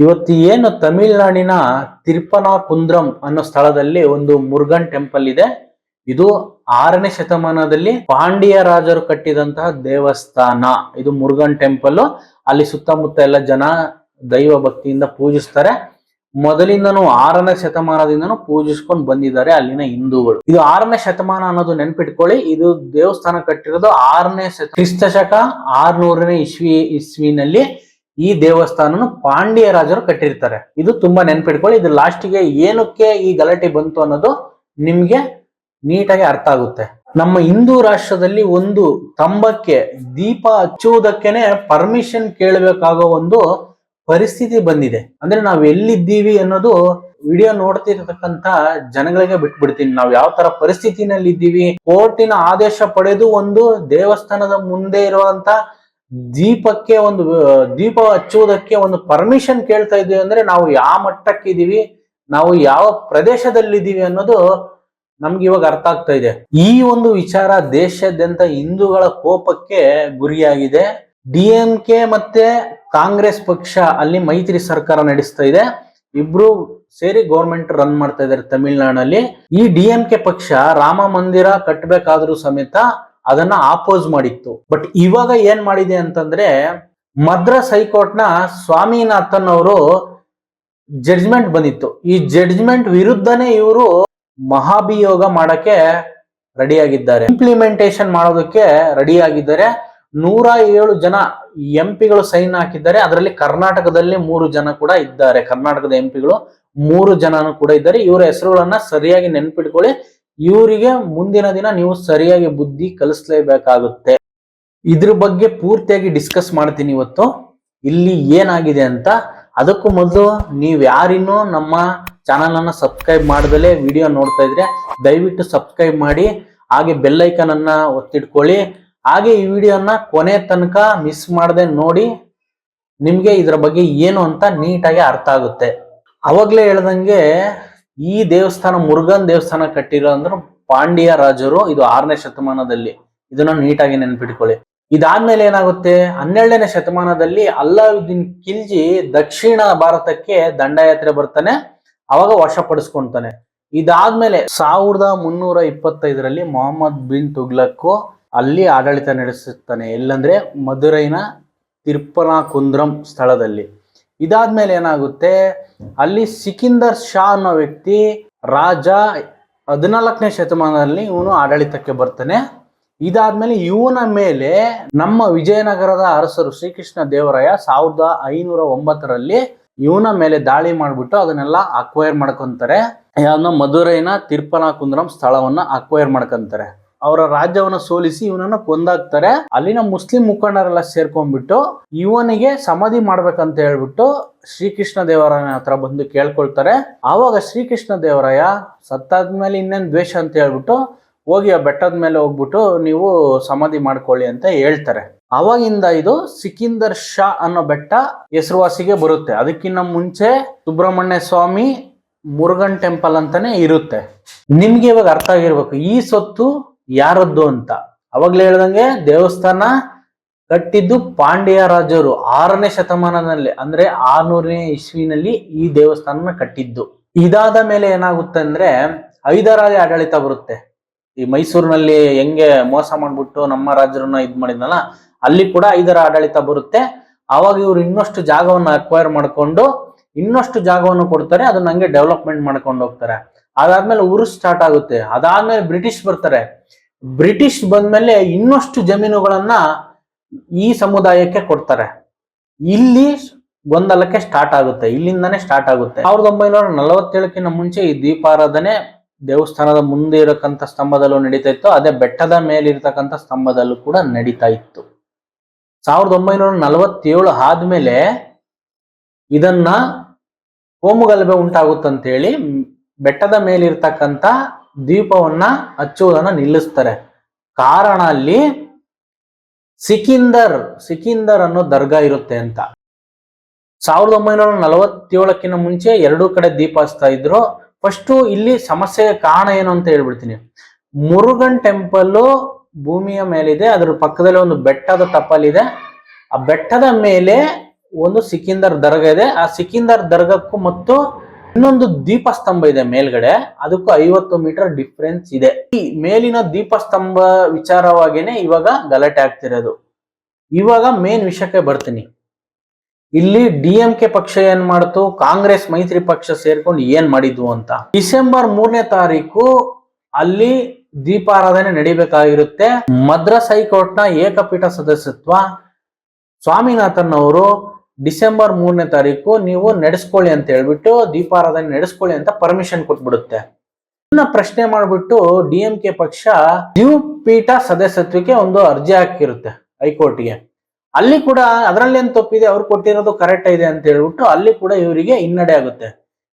ಇವತ್ತು ಏನು ತಮಿಳುನಾಡಿನ ತಿರುಪನಾಕುಂದ್ರಂ ಅನ್ನೋ ಸ್ಥಳದಲ್ಲಿ ಒಂದು ಮುರುಗನ್ ಟೆಂಪಲ್ ಇದೆ. ಇದು 6ನೇ ಶತಮಾನದಲ್ಲಿ ಪಾಂಡ್ಯ ರಾಜರು ಕಟ್ಟಿದಂತಹ ದೇವಸ್ಥಾನ. ಇದು ಮುರುಗನ್ ಟೆಂಪಲ್. ಅಲ್ಲಿ ಸುತ್ತಮುತ್ತ ಎಲ್ಲ ಜನ ದೈವ ಭಕ್ತಿಯಿಂದ ಪೂಜಿಸ್ತಾರೆ. ಮೊದಲಿಂದನೂ 6ನೇ ಶತಮಾನದಿಂದನೂ ಪೂಜಿಸ್ಕೊಂಡು ಬಂದಿದ್ದಾರೆ ಅಲ್ಲಿನ ಹಿಂದೂಗಳು. ಇದು 6ನೇ ಶತಮಾನ ಅನ್ನೋದು ನೆನ್ಪಿಟ್ಕೊಳ್ಳಿ. ಇದು ದೇವಸ್ಥಾನ ಕಟ್ಟಿರೋದು 6ನೇ ಕ್ರಿಸ್ತ ಶಕ 600ನೇ ಇಸ್ವಿನಲ್ಲಿ ಈ ದೇವಸ್ಥಾನನು ಪಾಂಡ್ಯ ರಾಜರು ಕಟ್ಟಿರ್ತಾರೆ. ಇದು ತುಂಬಾ ನೆನ್ಪಿಟ್ಕೊಳ್ಳಿ. ಇದು ಲಾಸ್ಟಿಗೆ ಏನಕ್ಕೆ ಈ ಗಲಾಟೆ ಬಂತು ಅನ್ನೋದು ನಿಮ್ಗೆ ನೀಟಾಗಿ ಅರ್ಥ ಆಗುತ್ತೆ. ನಮ್ಮ ಹಿಂದೂ ರಾಷ್ಟ್ರದಲ್ಲಿ ಒಂದು ಕಂಬಕ್ಕೆ ದೀಪ ಹಚ್ಚುವುದಕ್ಕೇನೆ ಪರ್ಮಿಷನ್ ಕೇಳಬೇಕಾಗೋ ಒಂದು ಪರಿಸ್ಥಿತಿ ಬಂದಿದೆ. ಅಂದ್ರೆ ನಾವ್ ಎಲ್ಲಿದ್ದೀವಿ ಅನ್ನೋದು ವಿಡಿಯೋ ನೋಡ್ತಿರ್ತಕ್ಕಂತ ಜನಗಳಿಗೆ ಬಿಟ್ಬಿಡ್ತೀನಿ. ನಾವ್ ಯಾವ ತರ ಪರಿಸ್ಥಿತಿನಲ್ಲಿ ಇದ್ದೀವಿ. ಕೋರ್ಟಿನ ಆದೇಶ ಪಡೆದು ಒಂದು ದೇವಸ್ಥಾನದ ಮುಂದೆ ಇರುವಂತ ದೀಪಕ್ಕೆ ಒಂದು ದೀಪ ಹಚ್ಚುವುದಕ್ಕೆ ಒಂದು ಪರ್ಮಿಷನ್ ಕೇಳ್ತಾ ಇದೀವಿ ಅಂದ್ರೆ ನಾವು ಯಾವ ಮಟ್ಟಕ್ಕಿದೀವಿ, ನಾವು ಯಾವ ಪ್ರದೇಶದಲ್ಲಿದ್ದೀವಿ ಅನ್ನೋದು ನಮ್ಗೆ ಇವಾಗ ಅರ್ಥ ಆಗ್ತಾ ಇದೆ. ಈ ಒಂದು ವಿಚಾರ ದೇಶಾದ್ಯಂತ ಹಿಂದೂಗಳ ಕೋಪಕ್ಕೆ ಗುರಿಯಾಗಿದೆ. DMK ಮತ್ತೆ ಕಾಂಗ್ರೆಸ್ ಪಕ್ಷ ಅಲ್ಲಿ ಮೈತ್ರಿ ಸರ್ಕಾರ ನಡೆಸ್ತಾ ಇದೆ. ಇಬ್ರು ಸೇರಿ ಗೌರ್ಮೆಂಟ್ ರನ್ ಮಾಡ್ತಾ ಇದ್ದಾರೆ ತಮಿಳುನಾಡಲ್ಲಿ. ಈ DMK ಪಕ್ಷ ರಾಮ ಮಂದಿರ ಕಟ್ಟಬೇಕಾದ್ರೂ ಸಮೇತ ಅದನ್ನ ಆಪೋಸ್ ಮಾಡಿತ್ತು. ಬಟ್ ಇವಾಗ ಏನ್ ಮಾಡಿದೆ ಅಂತಂದ್ರೆ ಮದ್ರಾಸ್ ಹೈಕೋರ್ಟ್ ನ ಸ್ವಾಮಿನಾಥನ್ ಅವರು ಜಡ್ಜ್ಮೆಂಟ್ ಬಂದಿತ್ತು. ಈ ಜಡ್ಜ್ಮೆಂಟ್ ವಿರುದ್ಧನೇ ಇವರು ಮಹಾಭಿಯೋಗ ಮಾಡಕ್ಕೆ ರೆಡಿ ಆಗಿದ್ದಾರೆ, ಇಂಪ್ಲಿಮೆಂಟೇಶನ್ ಮಾಡೋದಕ್ಕೆ ರೆಡಿ ಆಗಿದ್ದಾರೆ. 107 ಜನ MP ಗಳು ಸೈನ್ ಹಾಕಿದ್ದಾರೆ. ಅದರಲ್ಲಿ ಕರ್ನಾಟಕದಲ್ಲಿ 3 ಜನ ಕೂಡ ಇದ್ದಾರೆ. ಕರ್ನಾಟಕದ MP ಗಳು 3 ಜನನು ಕೂಡ ಇದ್ದಾರೆ. ಇವರ ಹೆಸರುಗಳನ್ನ ಸರಿಯಾಗಿ ನೆನ್ಪಿಟ್ಕೊಳ್ಳಿ. ಇವರಿಗೆ ಮುಂದಿನ ದಿನ ನೀವು ಸರಿಯಾಗಿ ಬುದ್ಧಿ ಕಲಿಸ್ಲೇಬೇಕಾಗುತ್ತೆ. ಇದ್ರ ಬಗ್ಗೆ ಪೂರ್ತಿಯಾಗಿ ಡಿಸ್ಕಸ್ ಮಾಡ್ತೀನಿ ಇವತ್ತು ಇಲ್ಲಿ ಏನಾಗಿದೆ ಅಂತ. ಅದಕ್ಕೂ ಮೊದಲು ನೀವ್ ಯಾರಿನ್ನೂ ನಮ್ಮ ಚಾನಲ್ ಅನ್ನ ಸಬ್ಸ್ಕ್ರೈಬ್ ಮಾಡದಲೇ ವಿಡಿಯೋ ನೋಡ್ತಾ ಇದ್ರೆ ದಯವಿಟ್ಟು ಸಬ್ಸ್ಕ್ರೈಬ್ ಮಾಡಿ, ಹಾಗೆ ಬೆಲ್ ಐಕನ್ ಅನ್ನ ಒತ್ತಿಟ್ಕೊಳ್ಳಿ. ಹಾಗೆ ಈ ವಿಡಿಯೋನ ಕೊನೆ ತನಕ ಮಿಸ್ ಮಾಡದೆ ನೋಡಿ. ನಿಮ್ಗೆ ಇದ್ರ ಬಗ್ಗೆ ಏನು ಅಂತ ನೀಟಾಗಿ ಅರ್ಥ ಆಗುತ್ತೆ. ಅವಾಗ್ಲೇ ಹೇಳ್ದಂಗೆ ಈ ದೇವಸ್ಥಾನ ಮುರುಗನ್ ದೇವಸ್ಥಾನ ಕಟ್ಟಿರೋ ಅಂದ್ರೆ ಪಾಂಡ್ಯ ರಾಜರು. ಇದು 6ನೇ ಶತಮಾನದಲ್ಲಿ. ಇದನ್ನ ನೀಟಾಗಿ ನೆನ್ಪಿಟ್ಕೊಳ್ಳಿ. ಇದಾದ್ಮೇಲೆ ಏನಾಗುತ್ತೆ, 12ನೇ ಶತಮಾನದಲ್ಲಿ ಅಲ್ಲಾವುದ್ದೀನ್ ಖಿಲ್ಜಿ ದಕ್ಷಿಣ ಭಾರತಕ್ಕೆ ದಂಡಯಾತ್ರೆ ಬರ್ತಾನೆ. ಅವಾಗ ವಶಪಡಿಸ್ಕೊಂತಾನೆ. ಇದಾದ್ಮೇಲೆ 1325ರಲ್ಲಿ ಮೊಹಮ್ಮದ್ ಬಿನ್ ತುಗ್ಲಕ್ ಅಲ್ಲಿ ಆಡಳಿತ ನಡೆಸುತ್ತಾನೆ. ಎಲ್ಲಂದ್ರೆ ಮಧುರೈನ ತಿರುಪನಾಕುಂದ್ರಂ ಸ್ಥಳದಲ್ಲಿ. ಇದಾದ್ಮೇಲೆ ಏನಾಗುತ್ತೆ, ಅಲ್ಲಿ ಸಿಕಿಂದರ್ ಶಾ ಅನ್ನೋ ವ್ಯಕ್ತಿ ರಾಜ 14ನೇ ಶತಮಾನದಲ್ಲಿ ಇವನು ಆಡಳಿತಕ್ಕೆ ಬರ್ತಾನೆ. ಇದಾದ್ಮೇಲೆ ಇವನ ಮೇಲೆ ನಮ್ಮ ವಿಜಯನಗರದ ಅರಸರು ಶ್ರೀಕೃಷ್ಣ ದೇವರಾಯ 1509ರಲ್ಲಿ ಇವನ ಮೇಲೆ ದಾಳಿ ಮಾಡ್ಬಿಟ್ಟು ಅದನ್ನೆಲ್ಲ ಅಕ್ವೈರ್ ಮಾಡ್ಕೊಂತಾರೆ. ಯಾವ್ದನ್ನ ಮಧುರೈನ ತಿರುಪನಾಕುಂದ್ರಂ ಸ್ಥಳವನ್ನ ಅಕ್ವೈರ್ ಮಾಡ್ಕೊಂತಾರೆ. ಅವರ ರಾಜ್ಯವನ್ನ ಸೋಲಿಸಿ ಇವನನ್ನ ಕೊಂದಾಕ್ತಾರೆ. ಅಲ್ಲಿನ ಮುಸ್ಲಿಂ ಮುಖಂಡರೆಲ್ಲ ಸೇರ್ಕೊಂಡ್ಬಿಟ್ಟು ಇವನಿಗೆ ಸಮಾಧಿ ಮಾಡ್ಬೇಕಂತ ಹೇಳ್ಬಿಟ್ಟು ಶ್ರೀಕೃಷ್ಣ ದೇವರಾಯನ ಹತ್ರ ಬಂದು ಕೇಳ್ಕೊಳ್ತಾರೆ. ಆವಾಗ ಶ್ರೀಕೃಷ್ಣ ದೇವರಾಯ ಸತ್ತಾದ್ಮೇಲೆ ಇನ್ನೇನ್ ದ್ವೇಷ ಅಂತ ಹೇಳ್ಬಿಟ್ಟು ಹೋಗಿ ಆ ಬೆಟ್ಟದ ಮೇಲೆ ಹೋಗ್ಬಿಟ್ಟು ನೀವು ಸಮಾಧಿ ಮಾಡ್ಕೊಳ್ಳಿ ಅಂತ ಹೇಳ್ತಾರೆ. ಅವಾಗಿಂದ ಇದು ಸಿಕಿಂದರ್ ಶಾ ಅನ್ನೋ ಬೆಟ್ಟ ಹೆಸರುವಾಸಿಗೆ ಬರುತ್ತೆ. ಅದಕ್ಕಿಂತ ಮುಂಚೆ ಸುಬ್ರಹ್ಮಣ್ಯ ಸ್ವಾಮಿ ಮುರುಗನ್ ಟೆಂಪಲ್ ಅಂತಾನೆ ಇರುತ್ತೆ. ನಿಮ್ಗೆ ಇವಾಗ ಅರ್ಥ ಆಗಿರ್ಬೇಕು ಈ ಸೊತ್ತು ಯಾರದ್ದು ಅಂತ. ಅವಾಗ್ಲೇ ಹೇಳ್ದಂಗೆ ದೇವಸ್ಥಾನ ಕಟ್ಟಿದ್ದು ಪಾಂಡ್ಯ ರಾಜರು 6ನೇ ಶತಮಾನದಲ್ಲಿ, ಅಂದ್ರೆ 600ನೇ ಇಸ್ವಿನಲ್ಲಿ ಈ ದೇವಸ್ಥಾನ ಕಟ್ಟಿದ್ದು. ಇದಾದ ಮೇಲೆ ಏನಾಗುತ್ತೆ ಅಂದ್ರೆ ಹೈದರಾಲಿ ಆಡಳಿತ ಬರುತ್ತೆ. ಈ ಮೈಸೂರಿನಲ್ಲಿ ಹೆಂಗೆ ಮೋಸ ಮಾಡ್ಬಿಟ್ಟು ನಮ್ಮ ರಾಜರನ್ನ ಇದ್ ಮಾಡಿದ್ನಲ್ಲ, ಅಲ್ಲಿ ಕೂಡ ಹೈದರ ಆಡಳಿತ ಬರುತ್ತೆ. ಆವಾಗ ಇವ್ರು ಇನ್ನಷ್ಟು ಜಾಗವನ್ನು ಅಕ್ವೈರ್ ಮಾಡ್ಕೊಂಡು ಇನ್ನಷ್ಟು ಜಾಗವನ್ನು ಕೊಡ್ತಾರೆ. ಅದನ್ನ ಹಂಗೆ ಡೆವಲಪ್ಮೆಂಟ್ ಮಾಡ್ಕೊಂಡು ಹೋಗ್ತಾರೆ. ಅದಾದ್ಮೇಲೆ ಊರು ಸ್ಟಾರ್ಟ್ ಆಗುತ್ತೆ. ಅದಾದ್ಮೇಲೆ ಬ್ರಿಟಿಷ್ ಬರ್ತಾರೆ. ಬ್ರಿಟಿಷ್ ಬಂದ್ಮೇಲೆ ಇನ್ನಷ್ಟು ಜಮೀನುಗಳನ್ನ ಈ ಸಮುದಾಯಕ್ಕೆ ಕೊಡ್ತಾರೆ. ಇಲ್ಲಿ ಗೊಂದಲಕ್ಕೆ ಸ್ಟಾರ್ಟ್ ಆಗುತ್ತೆ. ಇಲ್ಲಿಂದಾನೇ ಸ್ಟಾರ್ಟ್ ಆಗುತ್ತೆ. 1947ಕ್ಕಿಂತ ಮುಂಚೆ ಈ ದೀಪಾರಾಧನೆ ದೇವಸ್ಥಾನದ ಮುಂದೆ ಇರತಕ್ಕಂಥ ಸ್ತಂಭದಲ್ಲೂ ನಡೀತಾ ಇತ್ತು. ಅದೇ ಬೆಟ್ಟದ ಮೇಲೆ ಇರತಕ್ಕಂಥ ಸ್ತಂಭದಲ್ಲೂ ಕೂಡ ನಡೀತಾ ಇತ್ತು. 1947 ಆದ್ಮೇಲೆ ಇದನ್ನ ಕೋಮುಗಲಭೆ ಉಂಟಾಗುತ್ತಂತೇಳಿ ಬೆಟ್ಟದ ಮೇಲಿರ್ತಕ್ಕಂಥ ದೀಪವನ್ನ ಹಚ್ಚುವುದನ್ನ ನಿಲ್ಲಿಸ್ತಾರೆ. ಕಾರಣ ಅಲ್ಲಿ ಸಿಕಿಂದರ್ ಅನ್ನೋ ದರ್ಗಾ ಇರುತ್ತೆ ಅಂತ. 1947ಕ್ಕಿಂತ ಮುಂಚೆ 2 ಕಡೆ ದೀಪ ಹಚ್ತಾ ಇದ್ರು. ಫಸ್ಟ್ ಇಲ್ಲಿ ಸಮಸ್ಯೆಗೆ ಕಾರಣ ಏನು ಅಂತ ಹೇಳ್ಬಿಡ್ತೀನಿ. ಮುರುಗನ್ ಟೆಂಪಲ್ ಭೂಮಿಯ ಮೇಲಿದೆ. ಅದ್ರ ಪಕ್ಕದಲ್ಲಿ ಒಂದು ಬೆಟ್ಟದ ತಪ್ಪಲಿದೆ. ಆ ಬೆಟ್ಟದ ಮೇಲೆ ಒಂದು ಸಿಕಿಂದರ್ ದರ್ಗಾ ಇದೆ. ಆ ಸಿಕಿಂದರ್ ದರ್ಗಕ್ಕೂ ಮತ್ತು ಇನ್ನೊಂದು ದೀಪಸ್ತಂಭ ಇದೆ ಮೇಲ್ಗಡೆ, ಅದಕ್ಕೂ 50 ಮೀಟರ್ ಡಿಫ್ರೆನ್ಸ್ ಇದೆ. ಈ ಮೇಲಿನ ದೀಪಸ್ತಂಭ ವಿಚಾರವಾಗಿನೇ ಇವಾಗ ಗಲಾಟೆ ಆಗ್ತಿರೋದು. ಇವಾಗ ಮೇನ್ ವಿಷಯಕ್ಕೆ ಬರ್ತೀನಿ. ಇಲ್ಲಿ DMK ಪಕ್ಷ ಏನ್ ಮಾಡ್ತು, ಕಾಂಗ್ರೆಸ್ ಮೈತ್ರಿ ಪಕ್ಷ ಸೇರ್ಕೊಂಡು ಏನ್ ಮಾಡಿದ್ವು ಅಂತ. ಡಿಸೆಂಬರ್ 3ನೇ ತಾರೀಕು ಅಲ್ಲಿ ದೀಪಾರಾಧನೆ ನಡಿಬೇಕಾಗಿರುತ್ತೆ. ಮದ್ರಾಸ್ ಹೈಕೋರ್ಟ್ ನ ಏಕಪೀಠ ಸದಸ್ಯತ್ವ ಸ್ವಾಮಿನಾಥನ್ ಅವರು ಡಿಸೆಂಬರ್ 3ನೇ ತಾರೀಕು ನೀವು ನಡೆಸ್ಕೊಳ್ಳಿ ಅಂತ ಹೇಳ್ಬಿಟ್ಟು ದೀಪಾರಾಧನೆ ನಡೆಸ್ಕೊಳ್ಳಿ ಅಂತ ಪರ್ಮಿಷನ್ ಕೊಟ್ಬಿಡುತ್ತೆ. ಇದನ್ನ ಪ್ರಶ್ನೆ ಮಾಡ್ಬಿಟ್ಟು DMK ಪಕ್ಷ ದ್ವಿಪೀಠ ಸದಸ್ಯತ್ವಕ್ಕೆ ಒಂದು ಅರ್ಜಿ ಹಾಕಿರುತ್ತೆ ಹೈಕೋರ್ಟ್ಗೆ. ಅಲ್ಲಿ ಕೂಡ ಅದರಲ್ಲಿ ಏನ್ ತಪ್ಪಿದೆ, ಅವ್ರು ಕೊಟ್ಟಿರೋದು ಕರೆಕ್ಟ್ ಇದೆ ಅಂತ ಹೇಳ್ಬಿಟ್ಟು ಅಲ್ಲಿ ಕೂಡ ಇವರಿಗೆ ಹಿನ್ನಡೆ ಆಗುತ್ತೆ.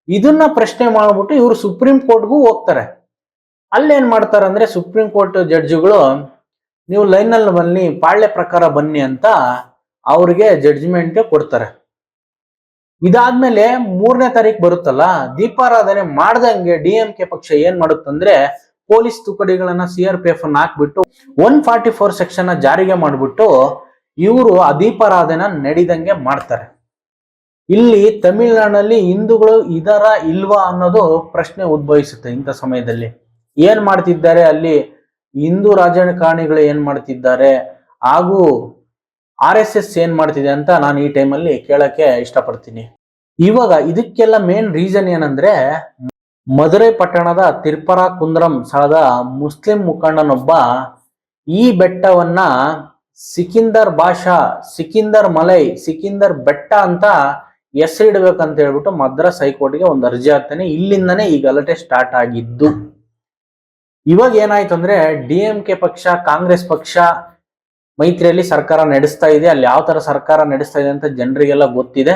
ಇದನ್ನ ಪ್ರಶ್ನೆ ಮಾಡ್ಬಿಟ್ಟು ಇವರು ಸುಪ್ರೀಂ ಕೋರ್ಟ್ಗೂ ಹೋಗ್ತಾರೆ. ಅಲ್ಲೇನ್ ಮಾಡ್ತಾರೆ ಅಂದ್ರೆ ಸುಪ್ರೀಂ ಕೋರ್ಟ್ ಜಡ್ಜಿಗಳು ನೀವು ಲೈನಲ್ಲಿ ಬನ್ನಿ, ಪಾಳ್ಯ ಪ್ರಕಾರ ಬನ್ನಿ ಅಂತ ಅವ್ರಿಗೆ ಜಡ್ಜ್ಮೆಂಟ್ ಕೊಡ್ತಾರೆ. ಇದಾದ್ಮೇಲೆ 3ನೇ ತಾರೀಕು ಬರುತ್ತಲ್ಲ, ದೀಪಾರಾಧನೆ ಮಾಡ್ದಂಗೆ DMK ಪಕ್ಷ ಏನ್ ಮಾಡುತ್ತಂದ್ರೆ ಪೊಲೀಸ್ ತುಕಡಿಗಳನ್ನ CRPF ಅನ್ನ ಹಾಕ್ಬಿಟ್ಟು 144 ಸೆಕ್ಷನ್ ಜಾರಿಗೆ ಮಾಡ್ಬಿಟ್ಟು ಇವರು ಆ ದೀಪಾರಾಧನೆ ನಡಿದಂಗೆ ಮಾಡ್ತಾರೆ. ಇಲ್ಲಿ ತಮಿಳುನಾಡಿನಲ್ಲಿ ಹಿಂದೂಗಳು ಇದರ ಇಲ್ವಾ ಅನ್ನೋದು ಪ್ರಶ್ನೆ ಉದ್ಭವಿಸುತ್ತೆ. ಇಂಥ ಸಮಯದಲ್ಲಿ ಏನ್ ಮಾಡ್ತಿದ್ದಾರೆ, ಅಲ್ಲಿ ಹಿಂದೂ ರಾಜಕಾರಣಿಗಳು ಏನ್ ಮಾಡ್ತಿದ್ದಾರೆ ಹಾಗೂ RSS ಏನ್ ಮಾಡ್ತಿದೆ ಅಂತ ನಾನು ಈ ಟೈಮಲ್ಲಿ ಕೇಳಕ್ಕೆ ಇಷ್ಟಪಡ್ತೀನಿ. ಇವಾಗ ಇದಕ್ಕೆಲ್ಲ ಮೇನ್ ರೀಸನ್ ಏನಂದ್ರೆ, ಮಧುರೈ ಪಟ್ಟಣದ ತಿರುಪರಾ ಕುಂದ್ರಂ ಸ್ಥಳದ ಮುಸ್ಲಿಂ ಮುಖಂಡನೊಬ್ಬ ಈ ಬೆಟ್ಟವನ್ನ ಸಿಕಿಂದರ್ ಭಾಷಾ, ಸಿಕಿಂದರ್ ಮಲೈ, ಸಿಕಿಂದರ್ ಬೆಟ್ಟ ಅಂತ ಹೆಸರಿಡ್ಬೇಕಂತ ಹೇಳ್ಬಿಟ್ಟು ಮದ್ರಾಸ್ ಹೈಕೋರ್ಟ್ಗೆ ಒಂದು ಅರ್ಜಿ ಹಾಕ್ತಾನೆ. ಇಲ್ಲಿಂದನೇ ಈ ಗಲಾಟೆ ಸ್ಟಾರ್ಟ್ ಆಗಿದ್ದು. ಇವಾಗ ಏನಾಯ್ತು ಅಂದ್ರೆ DMK ಪಕ್ಷ ಕಾಂಗ್ರೆಸ್ ಪಕ್ಷ ಮೈತ್ರಿಯಲ್ಲಿ ಸರ್ಕಾರ ನಡೆಸ್ತಾ ಇದೆ. ಅಲ್ಲಿ ಯಾವ ತರ ಸರ್ಕಾರ ನಡೆಸ್ತಾ ಇದೆ ಅಂತ ಜನರಿಗೆಲ್ಲ ಗೊತ್ತಿದೆ.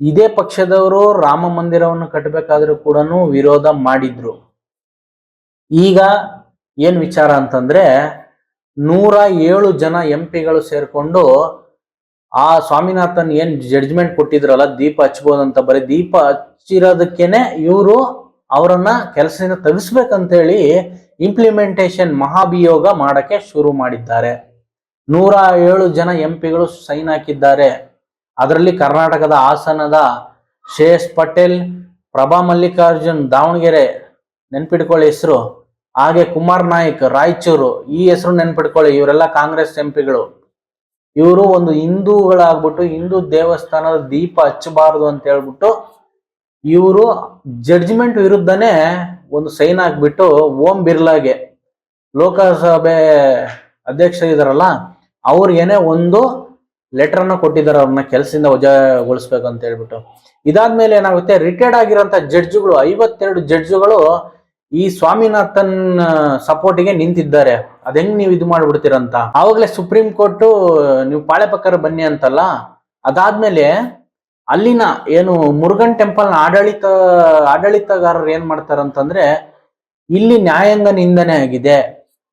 ಇದೇ ಪಕ್ಷದವರು ರಾಮ ಮಂದಿರವನ್ನು ಕಟ್ಟಬೇಕಾದ್ರೂ ಕೂಡ ವಿರೋಧ ಮಾಡಿದ್ರು. ಈಗ ಏನ್ ವಿಚಾರ ಅಂತಂದ್ರೆ 107 ಜನ MP ಗಳು ಸೇರ್ಕೊಂಡು ಆ ಸ್ವಾಮಿನಾಥನ್ ಏನ್ ಜಡ್ಜ್ಮೆಂಟ್ ಕೊಟ್ಟಿದ್ರಲ್ಲ ದೀಪ ಹಚ್ಬೋದಂತ, ಬರೀ ದೀಪ ಹಚ್ಚಿರೋದಕ್ಕೇನೆ ಇವರು ಅವರನ್ನ ಕೆಲಸದಿಂದ ತೆಗಿಸ್ಬೇಕಂತ ಹೇಳಿ ಇಂಪ್ಲಿಮೆಂಟೇಶನ್ ಮಹಾಭಿಯೋಗ ಮಾಡಕ್ಕೆ ಶುರು ಮಾಡಿದ್ದಾರೆ. 107 ಜನ MP ಗಳು ಸೈನ್ ಹಾಕಿದ್ದಾರೆ. ಅದರಲ್ಲಿ ಕರ್ನಾಟಕದ ಹಾಸನದ ಶ್ರೇಯಸ್ ಪಟೇಲ್, ಪ್ರಭಾ ಮಲ್ಲಿಕಾರ್ಜುನ್ ದಾವಣಗೆರೆ ನೆನ್ಪಿಟ್ಕೊಳ್ಳಿ ಹೆಸರು, ಹಾಗೆ ಕುಮಾರ್ ನಾಯ್ಕ್ ರಾಯಚೂರು ಈ ಹೆಸರು ನೆನ್ಪಿಟ್ಕೊಳ್ಳಿ. ಇವರೆಲ್ಲ ಕಾಂಗ್ರೆಸ್ MP ಗಳು. ಇವರು ಒಂದು ಹಿಂದೂಗಳಾಗ್ಬಿಟ್ಟು ಹಿಂದೂ ದೇವಸ್ಥಾನದ ದೀಪ ಹಚ್ಚಬಾರದು ಅಂತ ಹೇಳ್ಬಿಟ್ಟು ಇವರು ಜಡ್ಜ್ಮೆಂಟ್ ವಿರುದ್ಧನೇ ಒಂದು ಸೈನ್ ಹಾಕ್ಬಿಟ್ಟು ಓಂ ಬಿರ್ಲಾಗೆ, ಲೋಕಸಭೆ ಅಧ್ಯಕ್ಷ ಇದಾರಲ್ಲ ಅವ್ರಿಗೇನೆ ಒಂದು ಲೆಟರ್ ಅನ್ನ ಕೊಟ್ಟಿದ್ದಾರೆ, ಅವ್ರನ್ನ ಕೆಲಸದಿಂದ ವಜಾಗೊಳಿಸ್ಬೇಕಂತ ಹೇಳ್ಬಿಟ್ಟು. ಇದಾದ್ಮೇಲೆ ಏನಾಗುತ್ತೆ, ರಿಟೈರ್ಡ್ ಆಗಿರೋಂಥ ಜಡ್ಜ್ಗಳು 52 ಜಡ್ಜ್ಗಳು ಈ ಸ್ವಾಮಿನಾಥನ್ ಸಪೋರ್ಟಿಗೆ ನಿಂತಿದ್ದಾರೆ. ಅದ್ ಹೆಂಗ್ ನೀವು ಇದು ಮಾಡ್ಬಿಡ್ತೀರಂತ ಆವಾಗಲೇ ಸುಪ್ರೀಂ ಕೋರ್ಟ್ ನೀವು ಪಾಳೆ ಪ್ರಕಾರ ಬನ್ನಿ ಅಂತಲ್ಲ. ಅದಾದ್ಮೇಲೆ ಅಲ್ಲಿನ ಏನು ಮುರುಗನ್ ಟೆಂಪಲ್ ನ ಆಡಳಿತಗಾರರು ಏನ್ ಮಾಡ್ತಾರಂತಂದ್ರೆ, ಇಲ್ಲಿ ನ್ಯಾಯಾಂಗ ನಿಂದನೆ ಆಗಿದೆ,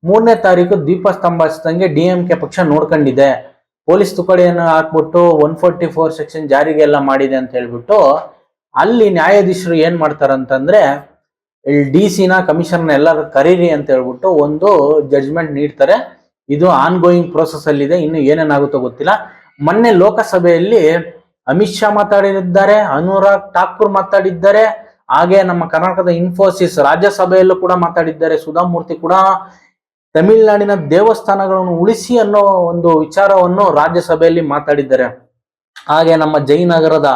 3ನೇ ತಾರೀಕು ದೀಪಸ್ತಂಭ ಹಚ್ಚಿದಂಗೆ DMK ಪಕ್ಷ ನೋಡ್ಕೊಂಡಿದೆ, ಪೊಲೀಸ್ ತುಕಡಿಯನ್ನು ಹಾಕ್ಬಿಟ್ಟು 144 ಸೆಕ್ಷನ್ ಜಾರಿಗೆ ಎಲ್ಲ ಮಾಡಿದೆ ಅಂತ ಹೇಳ್ಬಿಟ್ಟು ಅಲ್ಲಿ ನ್ಯಾಯಾಧೀಶರು ಏನ್ ಮಾಡ್ತಾರಂತಂದ್ರೆ DC ನ ಕಮಿಷನರ್ನ ಎಲ್ಲರೂ ಕರೀರಿ ಅಂತ ಹೇಳ್ಬಿಟ್ಟು ಒಂದು ಜಡ್ಜ್ಮೆಂಟ್ ನೀಡ್ತಾರೆ. ಇದು ಆನ್ ಗೋಯಿಂಗ್ ಪ್ರೋಸೆಸ್ ಅಲ್ಲಿ ಇದೆ, ಇನ್ನು ಏನೇನಾಗುತ್ತೋ ಗೊತ್ತಿಲ್ಲ. ಮೊನ್ನೆ ಲೋಕಸಭೆಯಲ್ಲಿ ಅಮಿತ್ ಶಾ ಮಾತಾಡಿದ್ದಾರೆ, ಅನುರಾಗ್ ಠಾಕೂರ್ ಮಾತಾಡಿದ್ದಾರೆ, ಹಾಗೆ ನಮ್ಮ ಕರ್ನಾಟಕದ ಇನ್ಫೋಸಿಸ್ ರಾಜ್ಯಸಭೆಯಲ್ಲೂ ಕೂಡ ಮಾತಾಡಿದ್ದಾರೆ. ಸುಧಾಮೂರ್ತಿ ಕೂಡ ತಮಿಳುನಾಡಿನ ದೇವಸ್ಥಾನಗಳನ್ನು ಉಳಿಸಿ ಅನ್ನೋ ಒಂದು ವಿಚಾರವನ್ನು ರಾಜ್ಯಸಭೆಯಲ್ಲಿ ಮಾತಾಡಿದ್ದಾರೆ. ಹಾಗೆ ನಮ್ಮ ಜಯನಗರದ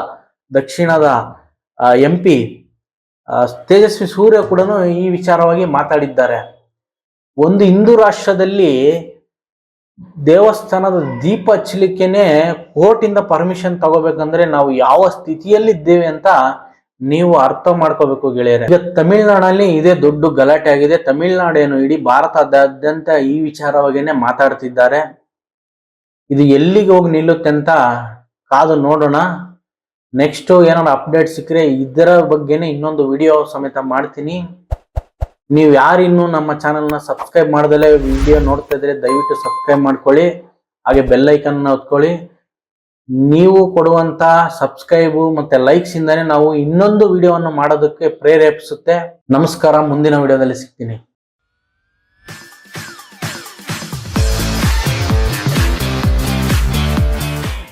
ದಕ್ಷಿಣದ MP ತೇಜಸ್ವಿ ಸೂರ್ಯ ಕೂಡ ಈ ವಿಚಾರವಾಗಿ ಮಾತಾಡಿದ್ದಾರೆ. ಒಂದು ಹಿಂದೂ ರಾಷ್ಟ್ರದಲ್ಲಿ ದೇವಸ್ಥಾನದ ದೀಪ ಹಚ್ಚಲಿಕ್ಕೇನೆ ಕೋರ್ಟ್ ಇಂದ ಪರ್ಮಿಷನ್ ತಗೋಬೇಕಂದ್ರೆ ನಾವು ಯಾವ ಸ್ಥಿತಿಯಲ್ಲಿ ಇದ್ದೇವೆ ಅಂತ ನೀವು ಅರ್ಥ ಮಾಡ್ಕೋಬೇಕು ಗೆಳೆಯರೆ. ಈಗ ತಮಿಳುನಾಡಲ್ಲಿ ಇದೇ ದೊಡ್ಡ ಗಲಾಟೆ ಆಗಿದೆ. ತಮಿಳುನಾಡೇನು ಇಡೀ ಭಾರತದಾದ್ಯಂತ ಈ ವಿಚಾರವಾಗಿನೇ ಮಾತಾಡ್ತಿದ್ದಾರೆ. ಇದು ಎಲ್ಲಿಗೆ ಹೋಗಿ ನಿಲ್ಲುತ್ತೆ ಅಂತ ಕಾದು ನೋಡೋಣ. ನೆಕ್ಸ್ಟ್ ಏನಾದ್ರು ಅಪ್ಡೇಟ್ ಸಿಕ್ಕರೆ ಇದರ ಬಗ್ಗೆನೇ ಇನ್ನೊಂದು ವಿಡಿಯೋ ಸಮೇತ ಮಾಡ್ತೀನಿ. ನೀವು ಯಾರಿನ್ನೂ ನಮ್ಮ ಚಾನಲ್ನ ಸಬ್ಸ್ಕ್ರೈಬ್ ಮಾಡ್ದಲೇ ವಿಡಿಯೋ ನೋಡ್ತಾ ಇದ್ರೆ ದಯವಿಟ್ಟು ಸಬ್ಸ್ಕ್ರೈಬ್ ಮಾಡ್ಕೊಳ್ಳಿ, ಹಾಗೆ ಬೆಲ್ ಐಕನ್ ಒತ್ಕೊಳ್ಳಿ. ನೀವು ಕೊಡುವಂತ ಸಬ್ಸ್ಕ್ರೈಬ್ ಮತ್ತೆ ಲೈಕ್ಸ್ ಇಂದಾನೆ ನಾವು ಇನ್ನೊಂದು ವಿಡಿಯೋವನ್ನು ಮಾಡೋದಕ್ಕೆ ಪ್ರೇರೇಪಿಸುತ್ತೆ. ನಮಸ್ಕಾರ, ಮುಂದಿನ ವಿಡಿಯೋದಲ್ಲಿ ಸಿಗ್ತೀನಿ.